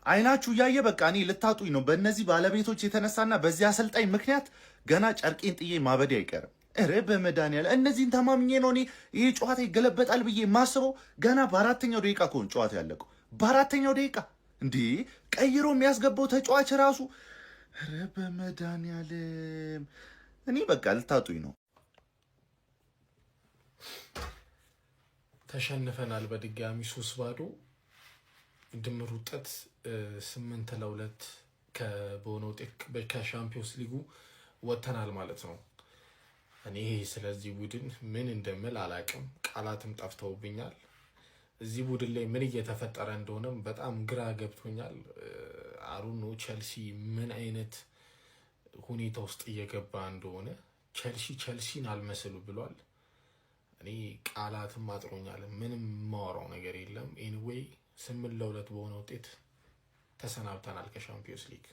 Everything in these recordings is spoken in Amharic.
አይናችሁ ያየ በቃ እኔ ልታጡኝ ነው። በእነዚህ ባለቤቶች የተነሳና በዚህ አሰልጣኝ ምክንያት ገና ጨርቄን ጥዬ ማበዴ አይቀርም። እረ በመድኃኒዓለም እነዚህን ተማምኜ ነው እኔ ይሄ ጨዋታ ይገለበጣል ብዬ የማስበው። ገና በአራተኛው ደቂቃ ከሆነ ጨዋታ ያለቀው በአራተኛው ደቂቃ እንዴ ቀይሮ የሚያስገባው ተጫዋች ራሱ። እረ በመድኃኒዓለም እኔ በቃ ልታጡኝ ነው። ተሸንፈናል በድጋሚ 3-0 ድምር ውጤት 8-2 በሆነ ውጤት ከሻምፒዮንስ ሊጉ ወጥተናል ማለት ነው። እኔ ስለዚህ ቡድን ምን እንደምል አላቅም፣ ቃላትም ጠፍተውብኛል። እዚህ ቡድን ላይ ምን እየተፈጠረ እንደሆነም በጣም ግራ ገብቶኛል። አሩኖ ቸልሲ ምን አይነት ሁኔታ ውስጥ እየገባ እንደሆነ ቸልሲን አልመስሉ ብሏል። እኔ ቃላትም አጥሮኛል፣ ምንም ማወራው ነገር የለም። ኤኒዌይ 8-2 በሆነ ውጤት ተሰናብተናል ከሻምፒዮንስ ሊግ።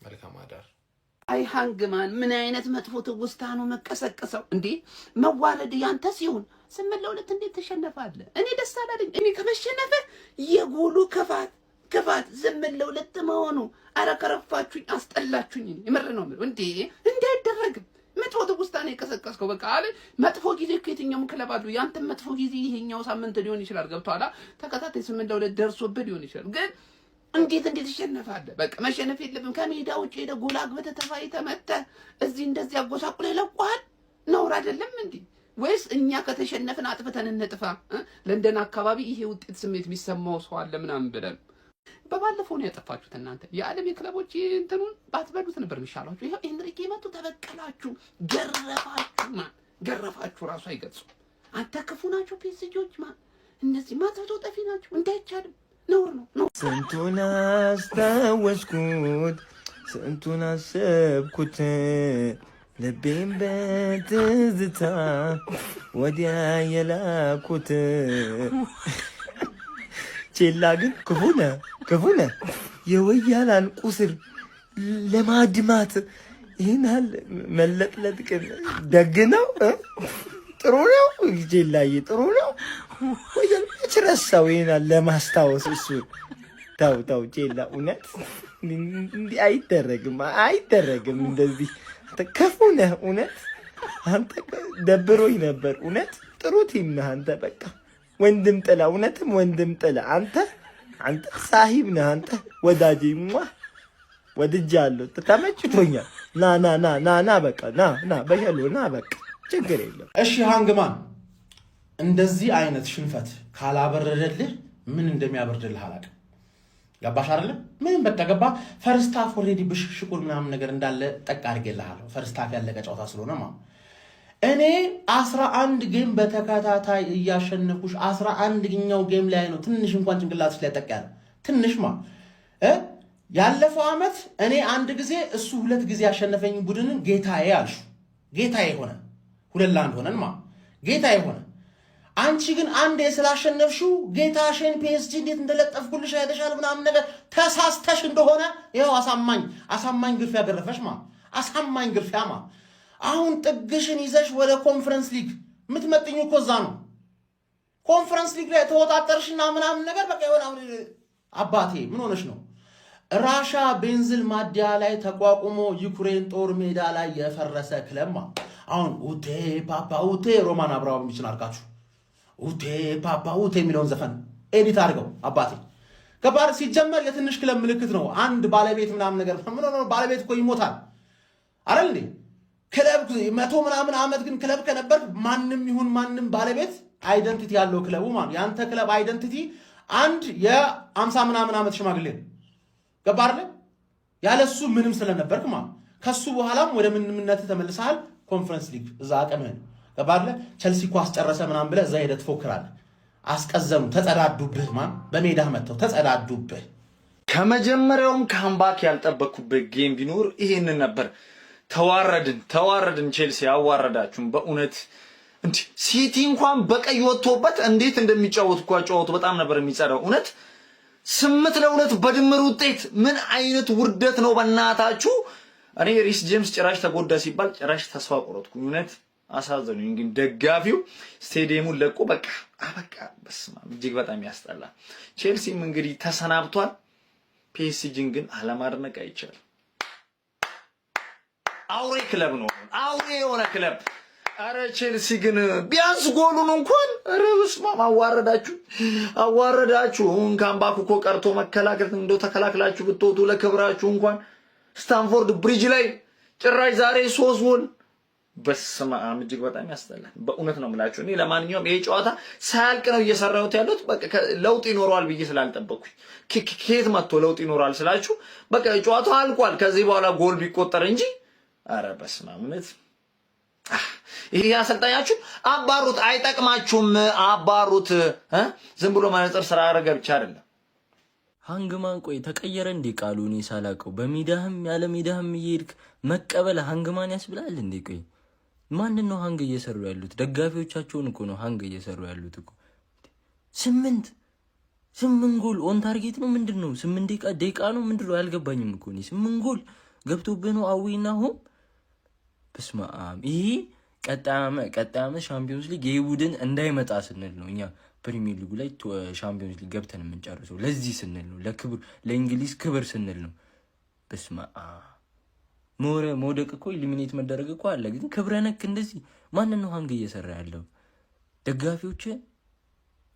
መልካም አዳር። አይ ሃንግማን ምን አይነት መጥፎ ትውስታ ነው መቀሰቀሰው እንዴ! መዋረድ ያንተ ሲሆን 8-2 እንዴት ተሸነፋለህ? እኔ ደስ አላለኝ። እኔ ከመሸነፈ የጎሉ ክፋት 8-2 መሆኑ አረ ከረፋችሁኝ፣ አስጠላችሁኝ። የምር ነው የምለው እንዴ! እንዳይደረግም መጥፎ ትውስታ ነው የቀሰቀስከው። በቃ አለ መጥፎ ጊዜ ከየትኛውም ክለብ አሉ። ያንተ መጥፎ ጊዜ ይሄኛው ሳምንት ሊሆን ይችላል። ገብቶሃል? ተከታታይ 8-2 ደርሶብህ ሊሆን ይችላል። ግን እንዴት ትሸነፋለህ? በቃ መሸነፍ የለብም። ከሜዳ ውጭ ሄደህ ጎል አግብተህ ተፋይተህ መተህ እዚህ እንደዚህ አጎሳቁለህ ለቋል። ነውር አይደለም እንዴ? ወይስ እኛ ከተሸነፍን አጥፍተን እንጥፋ? ለንደን አካባቢ ይሄ ውጤት ስሜት የሚሰማው ሰው አለ ምናምን ብለን በባለፈው ነው ያጠፋችሁት እናንተ። የዓለም የክለቦች እንትኑን ባትበሉት ነበር የሚሻላችሁ። ይሄ ኤንሪኬ መጡ ተበቀላችሁ፣ ገረፋችሁ ራሱ አይገልጹም። አንተ ክፉ ናቸው ፒኤስጂዎች ማን እነዚህ ማጥፍቶ ጠፊ ናቸው። እንዳይቻልም ነውር ነው። ስንቱን አስታወስኩት፣ ስንቱን አሰብኩት፣ ልቤን በትዝታ ወዲያ የላኩት። ቼላ ግን ክፉ ነህ። የወያላን ቁስር ለማድማት ይህናል መለጥለጥ ግን ደግ ነው፣ ጥሩ ነው። ቼላዬ ጥሩ ነው። ወያል ረሳው ይህናል ለማስታወስ እሱ። ተው ቼላ፣ እውነት እንዲህ አይደረግም እንደዚህ። ክፉ ነህ እውነት። አንተ ደብሮኝ ነበር እውነት። ጥሩ ቲም ነህ አንተ በቃ ወንድም ጥላ፣ እውነትም ወንድም ጥላ። አንተ ሳሂብ ነህ አንተ ወዳጄ። ወድጃለሁ፣ ተመችቶኛል። ና በቃ ና በሄሎ ና በቃ ችግር የለም። እሺ ሃንግማን፣ እንደዚህ አይነት ሽንፈት ካላበረደልህ ምን እንደሚያበርድልህ አላውቅም። ገባሽ አይደለም? ምንም በቃ ገባ። ፈርስት ሃፍ ኦልሬዲ ብሽሽቁል ምናምን ነገር እንዳለ ጠቅ አድርጌልሃለሁ። ፈርስት ሃፍ ያለቀ ጨዋታ ስለሆነ እኔ 11 ጌም በተከታታይ እያሸነፉሽ 11ኛው ጌም ላይ ነው ትንሽ እንኳን ጭንቅላትሽ ላይ ጠቅ ያለ ትንሽ ያለፈው ዓመት እኔ አንድ ጊዜ እሱ 2 ጊዜ ያሸነፈኝ ቡድንን ጌታዬ አልሹ። ጌታዬ ሆነ 2-1 ሆነን ጌታዬ ሆነ። አንቺ ግን አንዴ ስላሸነፍሽው ጌታሽን ፒኤስጂ እንዴት እንደለጠፍኩልሽ አይተሻል ምናምን ነገር ተሳስተሽ እንደሆነ ይኸው አሳማኝ ግርፊያ ገረፈሽ አሳማኝ ግርፊያ አሁን ጥግሽን ይዘሽ ወደ ኮንፈረንስ ሊግ የምትመጥኙ እኮ እዛ ነው። ኮንፈረንስ ሊግ ላይ ተወጣጠርሽና ምናምን ነገር በቃ የሆነ አባቴ ምን ሆነሽ ነው? ራሻ ቤንዝል ማዲያ ላይ ተቋቁሞ ዩክሬን ጦር ሜዳ ላይ የፈረሰ ክለብ አሁን ኡቴ ፓፓ ኡቴ ሮማን አብራው የሚችል አርጋችሁ ኡቴ ፓፓ ኡቴ የሚለውን ዘፈን ኤዲት አድርገው አባቴ። ከባድ ሲጀመር የትንሽ ክለብ ምልክት ነው። አንድ ባለቤት ምናምን ነገር ምን ሆነ? ባለቤት እኮ ይሞታል አይደል እንዴ? ክለብ 100 ምናምን ዓመት ግን ክለብ ከነበር ማንም ይሁን ማንም ባለቤት አይደንቲቲ ያለው ክለቡ ያንተ ክለብ አይደንቲቲ አንድ የ50 ምናምን ዓመት ሽማግሌ ገባ አይደል? ያለሱ ምንም ስለነበርክ ከሱ በኋላም ወደ ምንምነት ተመልሰሃል። ኮንፈረንስ ሊግ እዛ አቀመን ገባ አይደል? ቸልሲ ኳስ ጨረሰ ምናምን ብለህ እዛ ሄደህ ትፎክራለህ። አስቀዘሙ፣ ተጸዳዱብህ በሜዳህ መጥተው ተጸዳዱብህ። ከመጀመሪያውም ካምባክ ያልጠበቅኩበት ጌም ቢኖር ይሄንን ነበር። ተዋረድን። ቼልሲ ያዋረዳችሁም በእውነት እንዴ! ሲቲ እንኳን በቀይ ወጥቶበት እንዴት እንደሚጫወት ጨዋታው በጣም ነበር የሚጸዳው። እውነት 8-2 በድምር ውጤት ምን አይነት ውርደት ነው በእናታችሁ! እኔ ሪስ ጄምስ ጭራሽ ተጎዳ ሲባል ጭራሽ ተስፋ ቆረጥኩኝ። እውነት አሳዘኑኝ። ግን ደጋፊው ስቴዲየሙን ለቆ በቃ በስማ እጅግ በጣም ያስጠላ። ቼልሲም እንግዲህ ተሰናብቷል። ፒኤስጂን ግን አለማድነቅ አይቻልም። አውሬ ክለብ ነው፣ አውሬ የሆነ ክለብ። አረ ቼልሲ ግን ቢያንስ ጎሉን እንኳን አረ በስመ አብ አዋረዳችሁ። ካምባክ እኮ ቀርቶ መከላከል እንደው ተከላክላችሁ ብትወጡ ለክብራችሁ እንኳን ስታንፎርድ ብሪጅ ላይ ጭራሽ ዛሬ 3 ጎል። በስመ አብ እጅግ በጣም ያስጠላል። በእውነት ነው የምላችሁ። እኔ ለማንኛውም ይሄ ጨዋታ ሳያልቅ ነው እየሰራሁት ያለሁት። በቃ ለውጥ ይኖረዋል ብዬ ስላልጠበቅኩኝ ከየት መጥቶ ለውጥ ይኖራል ስላችሁ በቃ ጨዋታው አልቋል። ከዚህ በኋላ ጎል ቢቆጠር እንጂ አረ በስመ አብ እውነት ይሄ አሰልጣኛችሁ አባሩት፣ አይጠቅማችሁም፣ አባሩት። ዝም ብሎ መነጽር ስራ አረገ ብቻ አይደለም። ሃንግማን ቆይ ተቀየረ እንዴ ቃሉ? እኔ ሳላውቀው በሜዳህም ያለ ሜዳህም እየሄድክ መቀበል ሃንግማን ያስብላል እንዴ? ቆይ ማንን ነው ሃንግ እየሰሩ ያሉት? ደጋፊዎቻቸውን እኮ ነው ሃንግ እየሰሩ ያሉት እኮ። 8 ጎል ኦን ታርጌት ነው ምንድነው? 8 ደቂቃ ነው ምንድነው? ያልገባኝም እኮ ነው። 8 ጎል ገብቶብህ ነው አዊና ሆም። በስመ አብ። ይሄ ቀጣይ ዓመት ሻምፒዮንስ ሊግ ይሄ ቡድን እንዳይመጣ ስንል ነው እኛ ፕሪሚየር ሊጉ ላይ ሻምፒዮንስ ሊግ ገብተን የምንጨርሰው። ለዚህ ስንል ነው፣ ለክብር ለእንግሊዝ ክብር ስንል ነው። በስመ አብ። መውደቅ እኮ ኢሊሚኔት መደረግ እኮ አለ። ግን ክብረ ነክ እንደዚህ ማንን ነው ሃንግ እየሰራ ያለው? ደጋፊዎች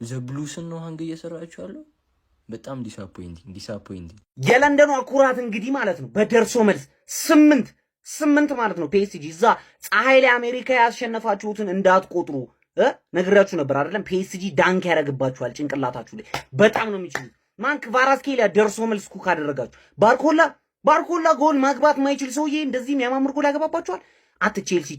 ዘብሉስን ነው ሃንግ እየሰራቸው ያለው። በጣም ዲስአፖይንቲንግ። የለንደኑ ኩራት እንግዲህ ማለት ነው በደርሶ መልስ 8 ማለት ነው። ፒኤስጂ እዛ ፀሐይ ላይ አሜሪካ ያሸነፋችሁትን እንዳትቆጥሩ ነግራችሁ ነበር አይደለም? ፒኤስጂ ዳንክ ያደርግባችኋል ጭንቅላታችሁ ላይ። በጣም ነው የሚችሉት። ማን ክቫራትስኬሊያ ደርሶ መልስ ኩክ አደረጋችሁ። ባርኮላ ጎል ማግባት ማይችል ሰውዬ እንደዚህ የሚያማምር ጎል ያገባባችኋል። ቼልሲ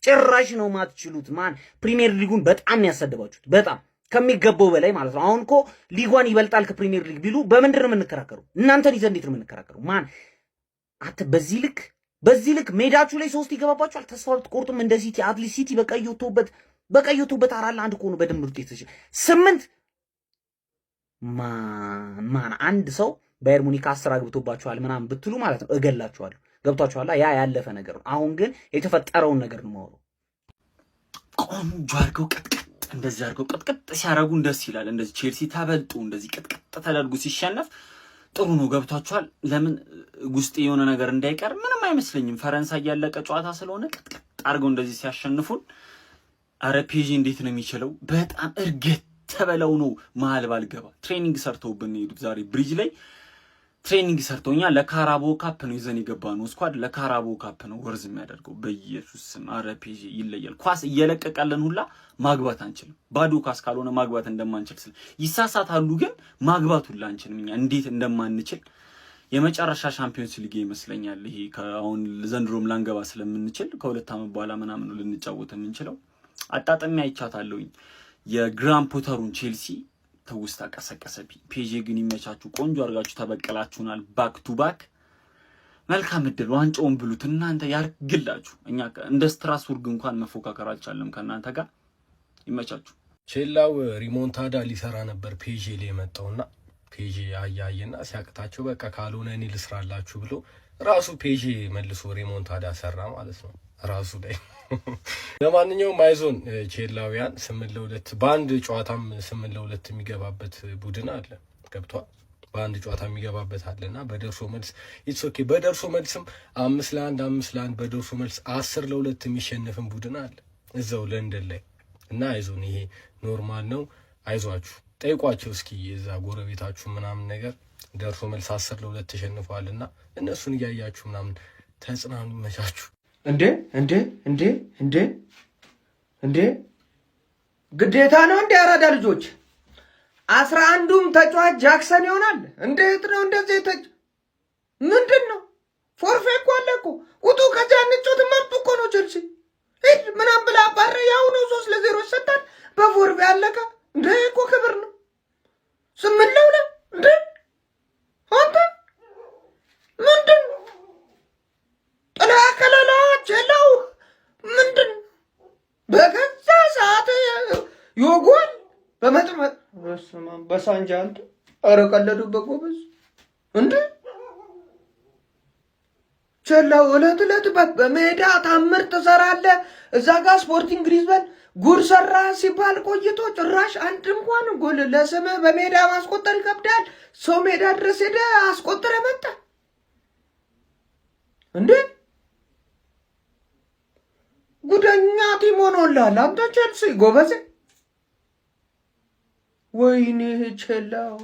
ጭራሽ ነው ማትችሉት። ማን ፕሪሚየር ሊጉን በጣም ያሰደባችሁት፣ በጣም ከሚገባው በላይ ማለት ነው። አሁን እኮ ሊጓን ይበልጣል ከፕሪሚየር ሊግ ቢሉ በምንድን ነው የምንከራከሩ? እናንተን ይዘን እንዴት ነው የምንከራከሩ? ማን በዚህ ልክ ሜዳችሁ ላይ 3 ይገባባችኋል። ተስፋ ብትቆርጡም እንደ ሲቲ አትሊስት ሲቲ በቀዩቱበት 4-1 እኮ ነው በድምር ውጤት 8 ማን አንድ ሰው ባየር ሙኒክ 10 አግብቶባችኋል ምናምን ብትሉ ማለት ነው እገላችኋለሁ። ገብቷችኋል? ያ ያለፈ ነገር ነው። አሁን ግን የተፈጠረውን ነገር ነው ማወራው። ቆንጆ አድርገው እንደዚህ አድርገው ቅጥቅጥ ሲያረጉ ደስ ይላል። እንደዚህ ቼልሲ ተበልጡ እንደዚህ ቅጥቅጥ ተደርጉ ሲሸነፍ ጥሩ ነው። ገብቷችኋል? ለምን ውስጥ የሆነ ነገር እንዳይቀር ምንም አይመስለኝም። ፈረንሳይ ያለቀ ጨዋታ ስለሆነ ቅጥቅጥ አድርገው እንደዚህ ሲያሸንፉን አረ ፒጂ እንዴት ነው የሚችለው? በጣም እርግጥ ተበለው ነው መሀል ባልገባ ትሬኒንግ ሰርተውብን ሄዱት። ዛሬ ብሪጅ ላይ ትሬኒንግ ሰርተውኛ ለካራቦ ካፕ ነው ይዘን የገባነው ስኳድ ለካራቦ ካፕ ነው ወርዝ የሚያደርገው። በኢየሱስ ስም አረ ፒጂ ይለያል። ኳስ እየለቀቀልን ሁላ ማግባት አንችልም። ባዶ ኳስ ካልሆነ ማግባት እንደማንችል ይሳሳታሉ፣ ግን ማግባት ሁላ አንችልም። እኛ እንዴት እንደማንችል የመጨረሻ ሻምፒዮንስ ሊግ ይመስለኛል ይሄ። ከአሁን ዘንድሮም ላንገባ ስለምንችል ከ2 ዓመት በኋላ ምናምን ነው ልንጫወት የምንችለው። አጣጣሚ አይቻታለሁኝ የግራም ፖተሩን ቼልሲ ተውስታ ቀሰቀሰብኝ። ፔጄ ግን ይመቻችሁ፣ ቆንጆ አድርጋችሁ ተበቀላችሁናል። ባክ ቱ ባክ መልካም እድል፣ ዋንጫውን ብሉት እናንተ ያርግላችሁ። እኛ እንደ ስትራስቡርግ እንኳን መፎካከር አልቻለም ከእናንተ ጋር። ይመቻችሁ። ቼላው ሪሞንታዳ ሊሰራ ነበር ፔጄ ላይ የመጣውና ፔጄ አያየና ሲያቅታቸው በቃ ካልሆነ እኔ ልስራላችሁ ብሎ ራሱ ፔጄ መልሶ ሪሞንታዳ ሰራ ማለት ነው ራሱ ላይ። ለማንኛውም አይዞን ቼላውያን 8-2 በአንድ ጨዋታም 8-2 የሚገባበት ቡድን አለ። ገብቷል? በአንድ ጨዋታ የሚገባበት አለና በደርሶ መልስ ኢትስ ኦኬ። በደርሶ መልስም 5-1 በደርሶ መልስ 10-2 የሚሸነፍን ቡድን አለ እዛው ለንደን ላይ እና አይዞን፣ ይሄ ኖርማል ነው። አይዟችሁ፣ ጠይቋቸው እስኪ የዛ ጎረቤታችሁ ምናምን ነገር ደርሶ መልስ 10-2 ተሸንፈዋልና እነሱን እያያችሁ ምናምን ተጽናኑ፣ ይመቻችሁ። እንዴ ግዴታ ነው እንዴ? አራዳ ልጆች 11ዱም ተጫዋች ጃክሰን ይሆናል? እንዴት ነው እንደዚህ ምንድን ነው? ፎርፌ እኮ አለ እኮ። ውጡ ከዚያ እንጮት መብቱ እኮ ነው ቼልሲ። ሂድ ምናምን ብላ አባረ ያው ነው 3-0 ይሰጣል። በፎርፌ አለቀ እንዴ? እኮ ክብር ነው 8-2 እንዴ? አንተ ምንድን ጥላ ከለላ ቼላው ምንድን በገዛ ሰዓት ይወጓል በመጥመጥ በሳንጃ አንተ ኧረ ቀለዱበት ጎበዝ እንዴ ቸላው እለት እለት በሜዳ ታምር ትሰራለህ። እዛ ጋር ስፖርቲንግ ሊዝበን ጉድ ሰራ ሲባል ቆይቶ ጭራሽ አንድ እንኳን ጎል ለስምህ በሜዳ ማስቆጠር ይከብዳል። ሰው ሜዳ ድረስ ሄደ አስቆጥረ መጣ እንዴ! ጉደኛ ቲም ሆኖልሃል አንተ ቼልሲ ጎበዝ። ወይኔ ቸላው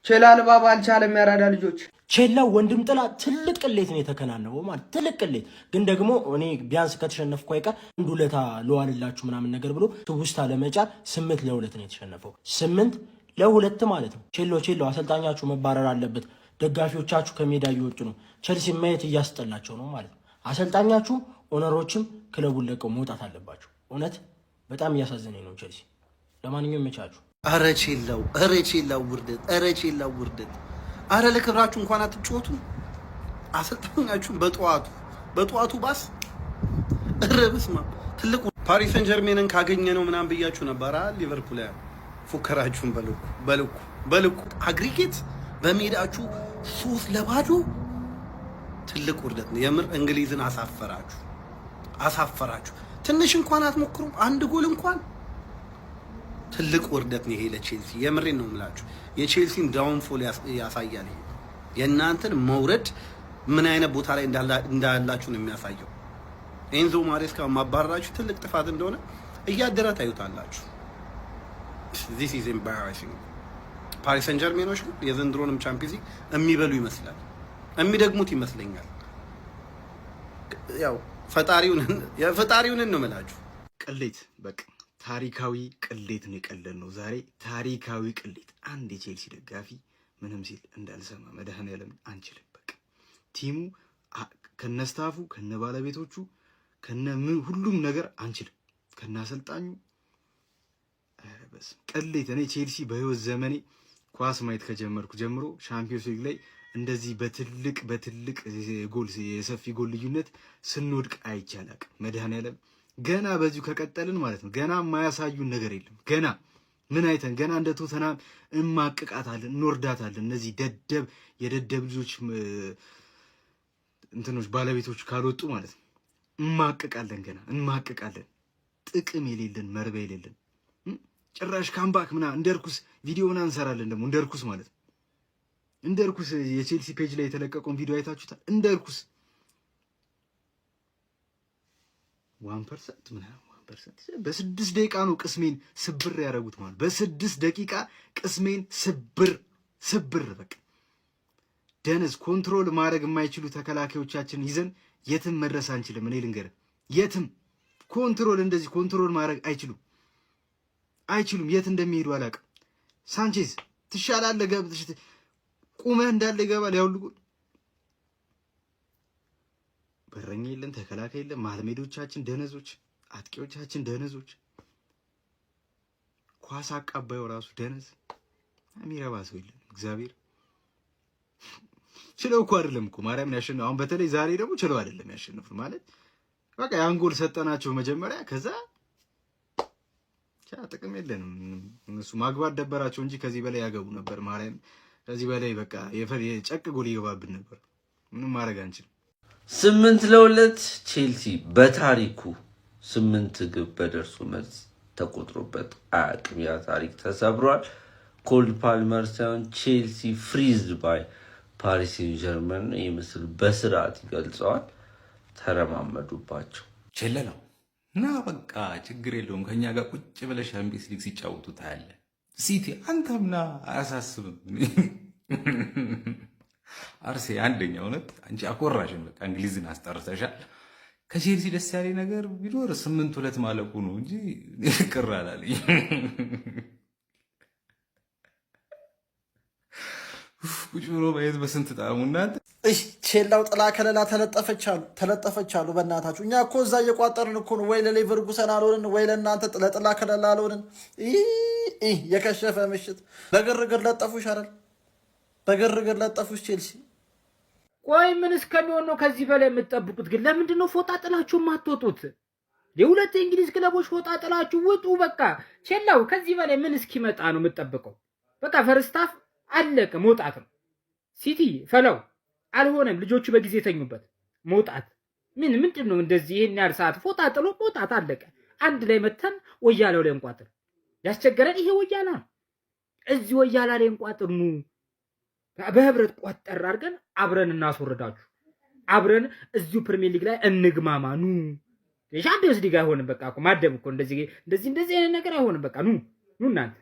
ቸላልባባ አልቻለም። ያራዳ ልጆች ቼላው ወንድም ጥላ ትልቅ ቅሌት ነው የተከናነበው ማለት ትልቅ ቅሌት። ግን ደግሞ እኔ ቢያንስ ከተሸነፍኩ አይቀር አንድ ውለታ ለዋልላችሁ ምናምን ነገር ብሎ ትውስታ ለመጫር 8-2 ነው የተሸነፈው። 8-2 ማለት ነው። ቼሎ አሰልጣኛችሁ መባረር አለበት። ደጋፊዎቻችሁ ከሜዳ እየወጡ ነው። ቼልሲ ማየት እያስጠላቸው ነው ማለት ነው። አሰልጣኛችሁ ኦነሮችም ክለቡን ለቀው መውጣት አለባቸው። እውነት በጣም እያሳዘነኝ ነው ቼልሲ። ለማንኛውም መቻችሁ። አረ ቼላው ውርደት። አረ ለክብራችሁ እንኳን አትጫወቱ። አሰልጣኛችሁን በጠዋቱ ባስ ረብስማ ትልቁ ፓሪስ ሰን ጀርሜንን ካገኘ ነው ምናምን ብያችሁ ነበር። ሊቨርፑል ያ ፉከራችሁን በልኩ አግሪጌት በሜዳችሁ 3-0 ትልቅ ውርደት ነው የምር። እንግሊዝን አሳፈራችሁ። ትንሽ እንኳን አትሞክሩም? አንድ ጎል እንኳን ትልቅ ውርደት ነው ይሄ ለቼልሲ። የምሬን ነው የምላችሁ። የቼልሲን ዳውንፎል ያሳያል። ይሄ የእናንተን መውረድ ምን አይነት ቦታ ላይ እንዳላችሁ ነው የሚያሳየው። ኤንዞ ማሬስካ ማባረራችሁ ትልቅ ጥፋት እንደሆነ እያደረ ታዩታላችሁ። this is embarrassing። ፓሪስ ሰን ጀርሜኖች የዘንድሮንም ቻምፒየንስ ሊግ የሚበሉ ይመስላል፣ የሚደግሙት ይመስለኛል። ያው ፈጣሪውን ነው የምላችሁ። ቅሌት በቃ ታሪካዊ ቅሌት ነው የቀለል ነው ዛሬ። ታሪካዊ ቅሌት። አንድ የቼልሲ ደጋፊ ምንም ሲል እንዳልሰማ መድኃኔዓለም አንችልም። በቃ ቲሙ ከነስታፉ ከነባለቤቶቹ ሁሉም ነገር አንችልም። ከናሰልጣኙ ቅሌት። እኔ ቼልሲ በህይወት ዘመኔ ኳስ ማየት ከጀመርኩ ጀምሮ ሻምፒዮንስ ሊግ ላይ እንደዚህ በትልቅ ጎል የሰፊ ጎል ልዩነት ስንወድቅ አይቻላል። መድኃኔዓለም ገና በዚሁ ከቀጠልን ማለት ነው ገና የማያሳዩን ነገር የለም። ገና ምን አይተን ገና እንደ ቶተናም እንማቅቃታለን፣ እንወርዳታለን። እነዚህ የደደብ ልጆች እንትኖች ባለቤቶች ካልወጡ ማለት ነው እንማቅቃለን፣ ገና እንማቅቃለን። ጥቅም የሌለን መርበ የሌለን ጭራሽ ካምባክ እንደርኩስ ቪዲዮ እንሰራለን ደግሞ እንደርኩስ ማለት ነው። እንደርኩስ የቼልሲ ፔጅ ላይ የተለቀቀውን ቪዲዮ አይታችሁታል? እንደርኩስ 1% ምናምን 1% በ6 ደቂቃ ነው ቅስሜን ስብር ያደረጉት ማለት በ6 ደቂቃ ቅስሜን ስብር በቃ ደነዝ። ኮንትሮል ማድረግ የማይችሉ ተከላካዮቻችን ይዘን የትም መድረስ አንችልም። እኔ ልንገርህ፣ የትም እንደዚህ ኮንትሮል ማድረግ አይችሉም። የት እንደሚሄዱ አላውቅም። ሳንቼዝ ትሻላለህ፣ ገብተሽ ቁመህ እንዳለ ይገባል። ያውሉ በረኛ የለን፣ ተከላካይ የለን። መሀል ሜዶቻችን ደነዞች፣ አጥቂዎቻችን ደነዞች፣ ኳስ አቃባዩ ራሱ ደነዝ። የሚረባ ሰው የለን። እግዚአብሔር ችለው እኮ አይደለም እኮ ማርያምን ያሸነፉ። አሁን በተለይ ዛሬ ደግሞ ችለው አይደለም ያሸነፉ ማለት በቃ ያን ጎል ሰጠናቸው መጀመሪያ። ከዛ ጥቅም የለንም። እነሱ ማግባት ደበራቸው እንጂ ከዚህ በላይ ያገቡ ነበር። ማርያም ከዚህ በላይ በቃ የጨቅ ጎል ይገባብን ነበር። ምንም ማድረግ አንችልም። 8-2 ቼልሲ በታሪኩ 8 ግብ በደርሶ መልስ ተቆጥሮበት አያውቅም። ያ ታሪክ ተሰብሯል። ኮል ፓልመር ሳይሆን ቼልሲ ፍሪዝድ ባይ ፓሪስ ሴን ጀርመን ነው። ይህ ምስል በስርዓት ይገልጸዋል። ተረማመዱባቸው። ቸለለው እና በቃ ችግር የለውም ከኛ ጋር ቁጭ ብለህ ሻምፒየንስ ሊግ ሲጫወቱ ታያለህ። ሲቲ አንተምና አያሳስብም። አርሴ አንደኛ እውነት አንቺ አኮራሽን በቃ እንግሊዝን አስጠርተሻል። ከቼልሲ ደስ ያለ ነገር ቢኖር 8-2 ማለቁ ነው እንጂ ቅር አላለኝ። ቁጭ ብሎ ማየት በስንት ጣሙ እናንተ። ቼላው ጥላ ከለላ ተለጠፈች አሉ። በእናታችሁ እኛ እኮ እዛ እየቋጠርን እኮ ነው። ወይ ለሌቨርኩሰን አልሆንን ወይ ለእናንተ ለጥላ ከለላ አልሆንን። የከሸፈ ምሽት በግርግር ለጠፉ ይሻላል። በግርግር ለጠፉሽ ቼልሲ። ቆይ ምን እስከሚሆን ነው ከዚህ በላይ የምትጠብቁት? ግን ለምንድን ነው ፎጣ ጥላችሁ የማትወጡት? የሁለት የእንግሊዝ ክለቦች ፎጣ ጥላችሁ ውጡ። በቃ ቼላው ከዚህ በላይ ምን እስኪመጣ ነው የምትጠብቀው? በቃ ፈርስታፍ አለቀ፣ መውጣት ነው። ሲቲ ፈላው አልሆነም። ልጆቹ በጊዜ ተኙበት። መውጣት ምንድን ነው እንደዚህ ይሄን ያህል ሰዓት ፎጣ ጥሎ መውጣት አለቀ። አንድ ላይ መተን ወያላው ላይ እንቋጥር። ያስቸገረን ይሄ ወያላ ነው። እዚህ ወያላ ላይ እንቋጥር ኑ በህብረት ቆጠር አድርገን አብረን እናስወርዳችሁ። አብረን እዚሁ ፕሪሚየር ሊግ ላይ እንግማማ ኑ። የሻምፒዮንስ ሊግ አይሆንም በቃ እኮ ማደብ እኮ እንደዚህ አይነት ነገር አይሆንም። በቃ ኑ እናንተ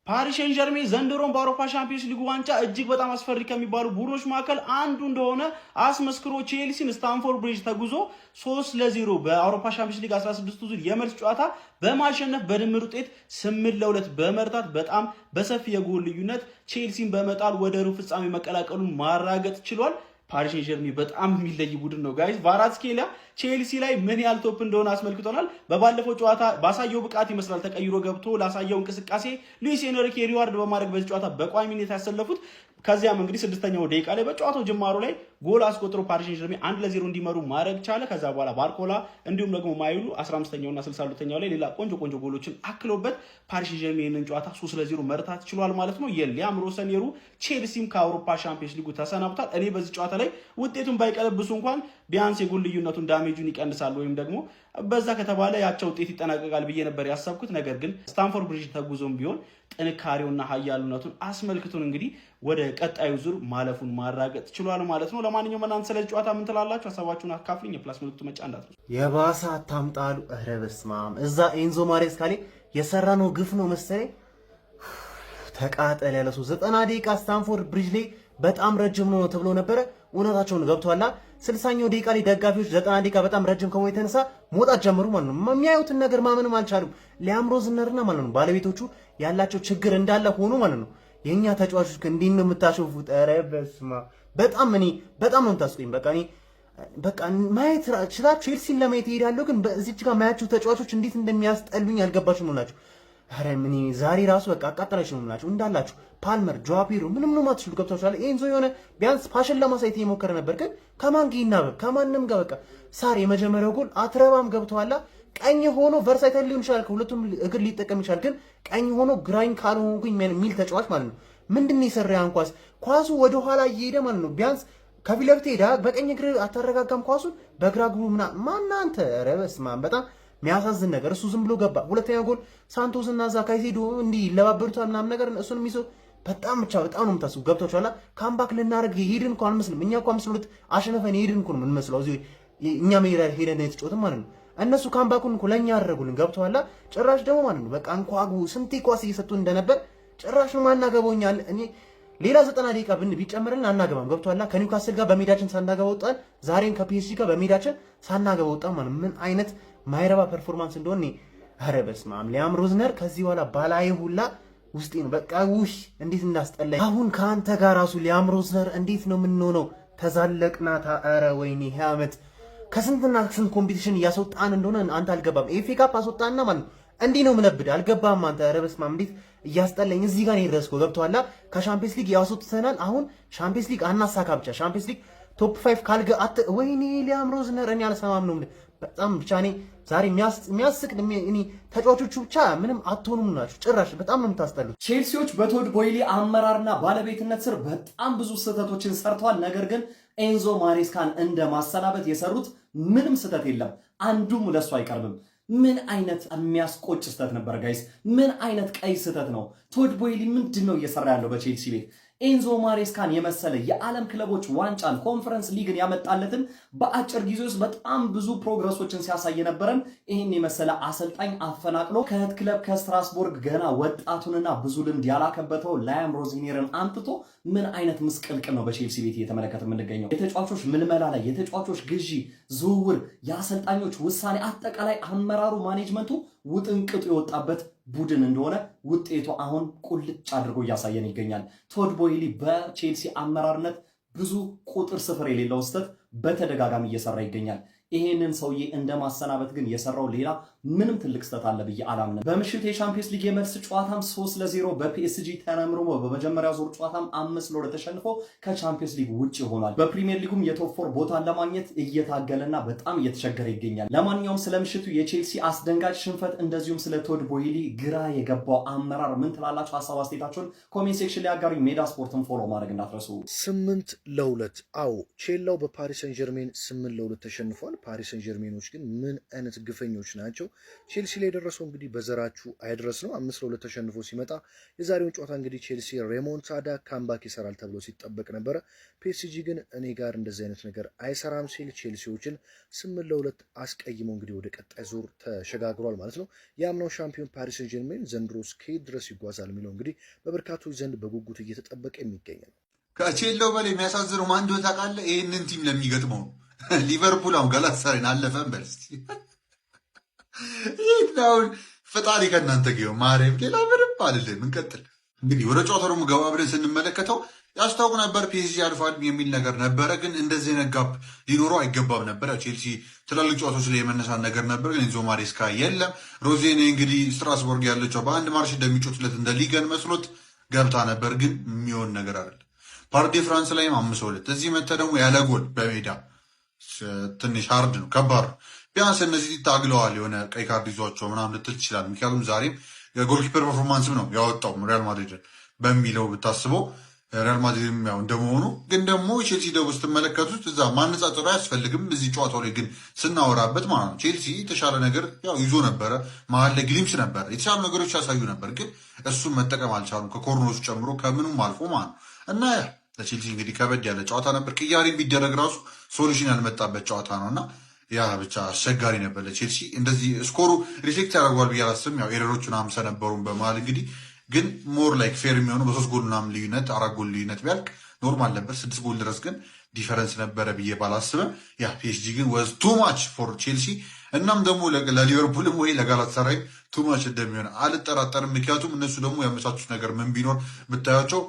ፓሪስ ሴን ዠርሜን ዘንድሮም በአውሮፓ ሻምፒዮንስ ሊግ ዋንጫ እጅግ በጣም አስፈሪ ከሚባሉ ቡድኖች መካከል አንዱ እንደሆነ አስመስክሮ ቼልሲን ስታንፎርድ ብሪጅ ተጉዞ 3-0 በአውሮፓ ሻምፒዮንስ ሊግ 16 ዙር የመልስ ጨዋታ በማሸነፍ በድምር ውጤት 8-2 በመርታት በጣም በሰፊ የጎል ልዩነት ቼልሲን በመጣል ወደ ሩብ ፍጻሜ መቀላቀሉን ማራገጥ ችሏል። ፓሪስ ሴን ዠርሜን በጣም የሚለይ ቡድን ነው ጋይስ። ቫራትስኬሊያ ቼልሲ ላይ ምን ያህል ቶፕ እንደሆነ አስመልክቶናል። በባለፈው ጨዋታ ባሳየው ብቃት ይመስላል ተቀይሮ ገብቶ ላሳየው እንቅስቃሴ ሉዊስ ኤንሪኬ ሪዋርድ በማድረግ በዚህ ጨዋታ በቋሚነት ያሰለፉት። ከዚያም እንግዲህ 6ኛው ደቂቃ ላይ በጨዋታው ጅማሩ ላይ ጎል አስቆጥሮ ፓሪስ ሴን ዠርሜን 1-0 እንዲመሩ ማድረግ ቻለ። ከዛ በኋላ ባርኮላ እንዲሁም ደግሞ ማይሉ 15ኛውና 62ኛው ላይ ሌላ ቆንጆ ጎሎችን አክለውበት ፓሪስ ሴን ዠርሜንን ጨዋታ 3-0 መርታት ችሏል ማለት ነው። የሊያም ሮሰኔሩ ቼልሲም ከአውሮፓ ሻምፒዮንስ ሊጉ ተሰናብቷል። እኔ በዚህ ጨዋታ ላይ ውጤቱን ባይቀለብሱ እንኳን ቢያንስ የጎል ልዩነቱን ዳሜጁን ይቀንሳል ወይም ደግሞ በዛ ከተባለ ያቸው ውጤት ይጠናቀቃል ብዬ ነበር ያሰብኩት። ነገር ግን ስታንፎርድ ብሪጅ ተጉዞም ቢሆን ጥንካሬውና ኃያሉነቱን አስመልክቶን እንግዲህ ወደ ቀጣዩ ዙር ማለፉን ማራገጥ ችሏል ማለት ነው። ለማንኛውም እናንተ ስለዚህ ጨዋታ ምን ትላላችሁ? ሀሳባችሁን አካፍሉኝ። የፕላስ ምልክቱ መጫ እንዳትረሱ። የባሰ አታምጣሉ። ኧረ በስመ አብ። እዛ ኤንዞ ማሬስካ ላይ የሰራነው ግፍ ነው መሰለኝ። ተቃጠል ያለ ሰው 90 ደቂቃ ስታንፎርድ ብሪጅ ላይ በጣም ረጅም ነው ተብሎ ነበረ። እውነታቸውን ገብቷላ። 60ኛው ደቂቃ ላይ ደጋፊዎች 90 ደቂቃ በጣም ረጅም ከመሆኑ የተነሳ መውጣት ጀመሩ ማለት ነው። የሚያዩትን ነገር ማመንም አልቻሉም። ሊያም ሮዝነርና ማለት ነው ባለቤቶቹ ያላቸው ችግር እንዳለ ሆኖ ማለት ነው። የኛ ተጫዋቾች እንዴት ነው የምታሾፉት? ኧረ በስመ አብ። በጣም ነው የምታስቆኝ። በቃ ማየት ችላችሁ ቼልሲን ለማየት ይሄዳለሁ፣ ግን በዚህች ጋር ማያችሁ ተጫዋቾች እንዴት እንደሚያስጠሉኝ ያልገባችሁ ነው ናቸው። ኧረ ምን ዛሬ ራሱ በቃ አቃጠላችሁ ነው ናቸው እንዳላችሁ ፓልመር ጆዋፒሮ ምንም ነው ማትችሉ ገብታችኋል። ኤንዞ የሆነ ቢያንስ ፓሽን ለማሳየት እየሞከረ ነበር፣ ግን ከማን ጋር ይናበብ? ከማንም ጋር በቃ ሳር የመጀመሪያው ጎል አትረባም ገብተዋላ። ቀኝ ሆኖ ቨርሳይታል ሊሆን ይችላል፣ ከሁለቱም እግር ሊጠቀም ይችላል፣ ግን ቀኝ ሆኖ ግራኝ ካልሆንኩኝ የሚል ተጫዋች ማለት ነው። ምንድን የሰራ ያን ኳሱ ወደ ኋላ እየሄደ ማለት ነው። ቢያንስ ከፊት ለፊት ሄዳ በቀኝ እግር አታረጋጋም ኳሱን በግራ እግሩ ማናንተ። ኧረ በስመ አብ በጣም የሚያሳዝን ነገር። እሱ ዝም ብሎ ገባ። ሁለተኛው ጎል ሳንቶስ እና እዛ ካይሴዶ እንዲህ ይለባበሩታል ምናምን ነገር እሱንም ይዞ በጣም ነው የምታስቡ ገብቷችኋል። ካምባክ ልናደርግ ሄድን እኮ አንመስልም። እኛ እኮ 5-2 አሸነፈን ሄድን እኮ ነው የምንመስለው። እዚህ እኛ ሜዳ ሄደን የተጫወትን ማለት ነው። እነሱ ካምባኩን እኮ ለእኛ ያደረጉልን ገብቷላ። ጭራሽ ደግሞ ማለት ነው በቃ እንኳጉ ስንቴ ኳስ እየሰጡ እንደነበር ጭራሽ ነው ማናገበውኛል። እኔ ሌላ 90 ደቂቃ ቢጨምርልን አናገባም ገብቷላ። ከኒውካስል ጋር በሜዳችን ሳናገባ ወጣን። ዛሬም ከፒኤስጂ ጋር በሜዳችን ሳናገባ ወጣን ማለት ምን አይነት ማይረባ ፐርፎርማንስ እንደሆነ ኧረ በስመ አብ። ሊያም ሮዝነር ከዚህ በኋላ ባላይ ሁላ ውስጤ ነው በቃ ውሽ እንዴት እንዳስጠላኝ። አሁን ከአንተ ጋር ራሱ ሊያም ሮዝነር እንዴት ነው የምንሆነው? ተዛለቅናታ። ኧረ ወይኔ ይሄ ዓመት ከስንትና ስንት ኮምፒቲሽን እያስወጣን እንደሆነ አንተ አልገባም። ኤፍ ኤ ካፕ አስወጣንና ማለት ነው እንዲህ ነው ምነብድ አልገባም አንተ። ኧረ በስመ አብ እንዴት እያስጠላኝ እዚህ ጋር ነው የደረስከው ገብቶሃል። ከሻምፒየንስ ሊግ ያስወጥተናል። አሁን ሻምፒየንስ ሊግ አናሳካ ብቻ ሻምፒየንስ ሊግ ቶፕ 5 ካልገ ወይኔ ሊያም ሮዝነር እኔ አልሰማም ነው በጣም ብቻ እኔ ዛሬ የሚያስቅ እኔ ተጫዋቾቹ ብቻ ምንም አትሆኑም ናቸው። ጭራሽ በጣም ነው የምታስጠሉት። ቼልሲዎች በቶድ ቦይሊ አመራርና ባለቤትነት ስር በጣም ብዙ ስህተቶችን ሰርተዋል። ነገር ግን ኤንዞ ማሬስካን እንደ ማሰናበት የሰሩት ምንም ስህተት የለም። አንዱም ለሱ አይቀርብም። ምን አይነት የሚያስቆጭ ስህተት ነበር ጋይስ! ምን አይነት ቀይ ስህተት ነው! ቶድ ቦይሊ ምንድን ነው እየሰራ ያለው በቼልሲ ቤት? ኤንዞ ማሬስካን የመሰለ የዓለም ክለቦች ዋንጫን ኮንፈረንስ ሊግን ያመጣለትን በአጭር ጊዜ ውስጥ በጣም ብዙ ፕሮግረሶችን ሲያሳይ ነበረን። ይህን የመሰለ አሰልጣኝ አፈናቅሎ ከእህት ክለብ ከስትራስቦርግ ገና ወጣቱንና ብዙ ልምድ ያላከበተው ላያም ሮዝኒየርን አምጥቶ ምን አይነት ምስቅልቅል ነው በቼልሲ ቤት እየተመለከተ የምንገኘው። የተጫዋቾች ምልመላ ላይ፣ የተጫዋቾች ግዢ፣ ዝውውር፣ የአሰልጣኞች ውሳኔ፣ አጠቃላይ አመራሩ ማኔጅመንቱ ውጥንቅጡ የወጣበት ቡድን እንደሆነ ውጤቱ አሁን ቁልጭ አድርጎ እያሳየን ይገኛል። ቶድ ቦይሊ በቼልሲ አመራርነት ብዙ ቁጥር ስፍር የሌለው ስህተት በተደጋጋሚ እየሰራ ይገኛል። ይሄንን ሰውዬ እንደማሰናበት ግን የሰራው ሌላ ምንም ትልቅ ስህተት አለ ብዬ አላምንም። በምሽት የቻምፒየንስ ሊግ የመልስ ጨዋታም 3-0 በፒኤስጂ ተነምሮ በመጀመሪያው ዙር ጨዋታም 5-2 ተሸንፎ ከቻምፒየንስ ሊግ ውጭ ሆኗል። በፕሪሚየር ሊጉም የቶፕ 4 ቦታን ለማግኘት እየታገለና በጣም እየተቸገረ ይገኛል። ለማንኛውም ስለ ምሽቱ የቼልሲ አስደንጋጭ ሽንፈት እንደዚሁም ስለ ቶድ ቦይሊ ግራ የገባው አመራር ምን ትላላችሁ? ሀሳብ አስተያየታችሁን ኮሜንት ሴክሽን ላይ አጋሩኝ። ሜዳ ስፖርትን ፎሎ ማድረግ እንዳትረሱ። 8-2 አዎ ቼላው በፓሪስ ሰን ጀርሜን 8-2 ተሸንፏል። ፓሪስ ሰን ጀርሜኖች ግን ምን አይነት ግፈኞች ናቸው። ቼልሲ ላይ የደረሰው እንግዲህ በዘራችሁ አይድረስ ነው። 5-2 ተሸንፎ ሲመጣ የዛሬውን ጨዋታ እንግዲህ ቼልሲ ሬሞንታዳ ካምባክ ይሰራል ተብሎ ሲጠበቅ ነበረ። ፒኤስጂ ግን እኔ ጋር እንደዚህ አይነት ነገር አይሰራም ሲል ቼልሲዎችን 8-2 አስቀይመው እንግዲህ ወደ ቀጣይ ዙር ተሸጋግሯል ማለት ነው። የአምናው ሻምፒዮን ፓሪስ ሰን ጀርሜን ዘንድሮ እስከየት ድረስ ይጓዛል የሚለው እንግዲህ በበርካቶች ዘንድ በጉጉት እየተጠበቀ የሚገኝ ነው። ከቼላው በላይ የሚያሳዝነው ማን እንደሆነ ታውቃለህ? ይህንን ቲም ለሚገጥመው ነው። ሊቨርፑል አሁን ጋላታሳራይን አለፈን በል እስኪ። ይህን ፈጣሪ ከእናንተ ጊዜው ማርያም ሌላ ምንም አልልም። እንቀጥል እንግዲህ ወደ ጨዋታው ደግሞ ገባ ብለን ስንመለከተው ያስታውቅ ነበር ፒኤስጂ አልፏል የሚል ነገር ነበረ፣ ግን እንደዚህ አይነት ጋፕ ሊኖረው አይገባም ነበር። ቼልሲ ትላልቅ ጨዋታዎች ላይ የመነሳት ነገር ነበር፣ ግን ኤንዞ ማሬስካ የለም። ሮዜኔ እንግዲህ ስትራስቦርግ ያለችው በአንድ ማርሽ እንደሚጮትለት እንደ ሊገን መስሎት ገብታ ነበር፣ ግን የሚሆን ነገር አይደለም። ፓርክ ዴ ፍራንስ ላይም 5-2 እዚህ መተ ደግሞ ያለ ጎል በሜዳ ትንሽ ሃርድ ነው፣ ከባድ ነው። ቢያንስ እነዚህ ታግለዋል፣ የሆነ ቀይ ካርድ ይዟቸው ምናምን ልትል ትችላል። ምክንያቱም ዛሬም የጎልኪፐር ፐርፎርማንስም ነው ያወጣው ሪያል ማድሪድን በሚለው ብታስበው ሪያል ማድሪድም ያው እንደመሆኑ ግን ደግሞ ቼልሲ ደግሞ ስትመለከቱት እዛ ማነጻጸሩ አያስፈልግም። እዚህ ጨዋታው ላይ ግን ስናወራበት ማለት ነው ቼልሲ የተሻለ ነገር ያው ይዞ ነበረ፣ መሀል ላይ ግሊምስ ነበረ፣ የተሻሉ ነገሮች ያሳዩ ነበር፣ ግን እሱን መጠቀም አልቻሉም፣ ከኮርኖች ጨምሮ ከምኑም አልፎ ማለት ነው። እና ለቼልሲ እንግዲህ ከበድ ያለ ጨዋታ ነበር። ቅያሬ ቢደረግ ራሱ ሶሉሽን ያልመጣበት ጨዋታ ነው እና ያ ብቻ አስቸጋሪ ነበር ለቼልሲ። እንደዚህ ስኮሩ ሪፌክት ያደርጓል ብዬ አላስብም። ያው ኤረሮቹን 50 ነበሩም በመሀል እንግዲህ ግን ሞር ላይክ ፌር የሚሆነው በ3 ጎል ምናምን ልዩነት 4 ጎል ልዩነት ቢያልቅ ኖርማል ነበር። 6 ጎል ድረስ ግን ዲፈረንስ ነበረ ብዬ ባላስብም ያ ፒኤስጂ ግን ወዝ ቱ ማች ፎር ቼልሲ። እናም ደግሞ ለሊቨርፑልም ወይ ለጋላታሳራይ ቱ ማች እንደሚሆን አልጠራጠርም። ምክንያቱም እነሱ ደግሞ ያመቻቹት ነገር ምን ቢኖር ብታያቸው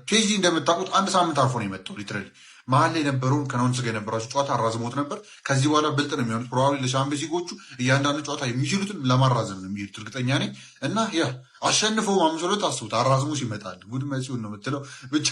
ፒኤስጂ እንደምታውቁት 1 ሳምንት አልፎ ነው የመጣው ሊትራሊ መሀል ላይ የነበረውን ከናውንስ ጋር የነበራቸው ጨዋታ አራዝሞት ነበር። ከዚህ በኋላ ብልጥ ነው የሚሆኑት ፕሮባብሊ ለሻምፒዮንስ ሊጎቹ እያንዳንዱ ጨዋታ የሚችሉትን ለማራዘም ነው የሚሄዱት እርግጠኛ ነኝ። እና ያ አሸንፈው 5-2 አስቡት፣ አራዝሞ ሲመጣል ጉድ መሲውን ነው የምትለው። ብቻ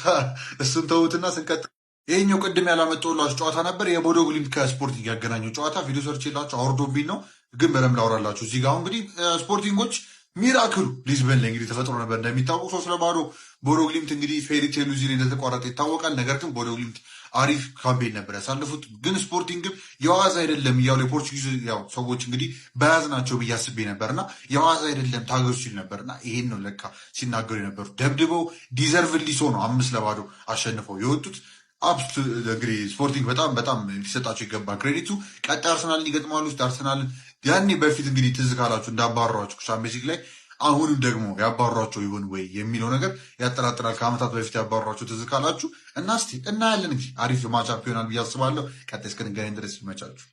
እሱን ተውትና ስንቀጥል ይሄኛው ቅድም ያላመጣሁላችሁ ጨዋታ ነበር የቦዶ ግሊምት ከስፖርቲንግ ያገናኘው ጨዋታ። ቪዲዮ ሰርች የላችሁ አውርዶብኝ ነው ግን በደምብ ላውራላችሁ። እዚህ ጋር እንግዲህ ስፖርቲንጎች ሚራክሉ ሊዝበን ላይ እንግዲህ ተፈጥሮ ነበር እንደሚታወቅ 3-0 ቦዶ ግሊምት እንግዲህ ፌሪቴሉ እዚህ ላይ እንደተቋረጠ ይታወቃል። ነገር ግን ቦዶ ግሊምት አሪፍ ካምፔን ነበር ያሳለፉት። ግን ስፖርቲንግም የዋዛ አይደለም እያሉ የፖርቹጊዝ ያው ሰዎች እንግዲህ በያዝ ናቸው ብዬ አስቤ ነበርና የዋዛ አይደለም ታገሱ ሲል ነበርና ይሄን ነው ለካ ሲናገሩ የነበሩ። ደብድበው ዲዘርቭሊ ሶ ነው 5-0 አሸንፈው የወጡት። አብስቱ እንግዲህ ስፖርቲንግ በጣም ሊሰጣቸው ይገባል ክሬዲቱ። ቀጣይ አርሰናልን ይገጥማሉ። ውስጥ አርሰናልን ያኔ በፊት እንግዲህ ትዝ ካላችሁ እንዳባረሯቸው ቻምፒየንስ ሊግ ላይ አሁንም ደግሞ ያባሯቸው ይሆን ወይ የሚለው ነገር ያጠራጥራል። ከዓመታት በፊት ያባሯቸው ትዝ ካላችሁ እና እስቲ እናያለን። እንግዲህ አሪፍ ማቻፕ ይሆናል ብዬ አስባለሁ። ቀጣይ እስክንገናኝ ድረስ ይመቻችሁ።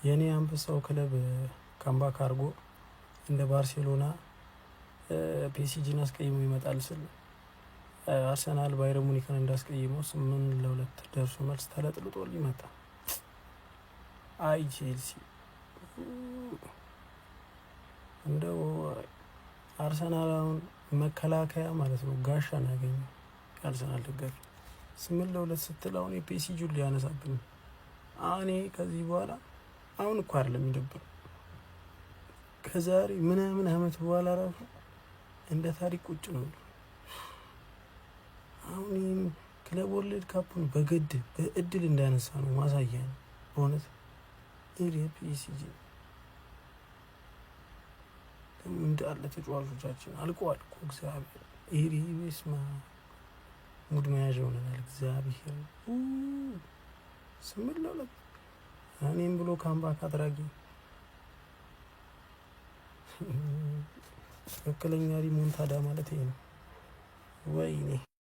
የኔ አንበሳው ክለብ ካምባክ አድርጎ እንደ ባርሴሎና ፒኤስጂን አስቀይሞ ይመጣል ስል አርሰናል ባየር ሙኒክን እንዳስቀይመው 8-2 ደርሶ መልስ ተለጥልጦ ሊመጣ አይ ቼልሲ እንደው አርሰናል አሁን መከላከያ ማለት ነው ጋሻን ያገኘው የአርሰናል ደጋፊ 8-2 ስትል አሁን የፒኤስጂውን ሊያነሳብን አሁን ከዚህ በኋላ አሁን እኮ አይደለም የሚደብረው ከዛሬ ምናምን ዓመት በኋላ ራሱ እንደ ታሪክ ቁጭ ነው። አሁን ይህን ክለብ ወርልድ ካፑን በእድል እንዳነሳ ነው ማሳያ ነው በእውነት ፒኤስጂ እንዳለ ተጫዋቾቻችን አልቀዋል እኮ እግዚአብሔር ኢሪቤስማ ሙድ መያዣ ሆነናል። እግዚአብሔር 8-2 እኔም ብሎ ካምባክ አድራጊ ትክክለኛ ሪሞንታዳ ማለት ይሄ ነው። ወይኔ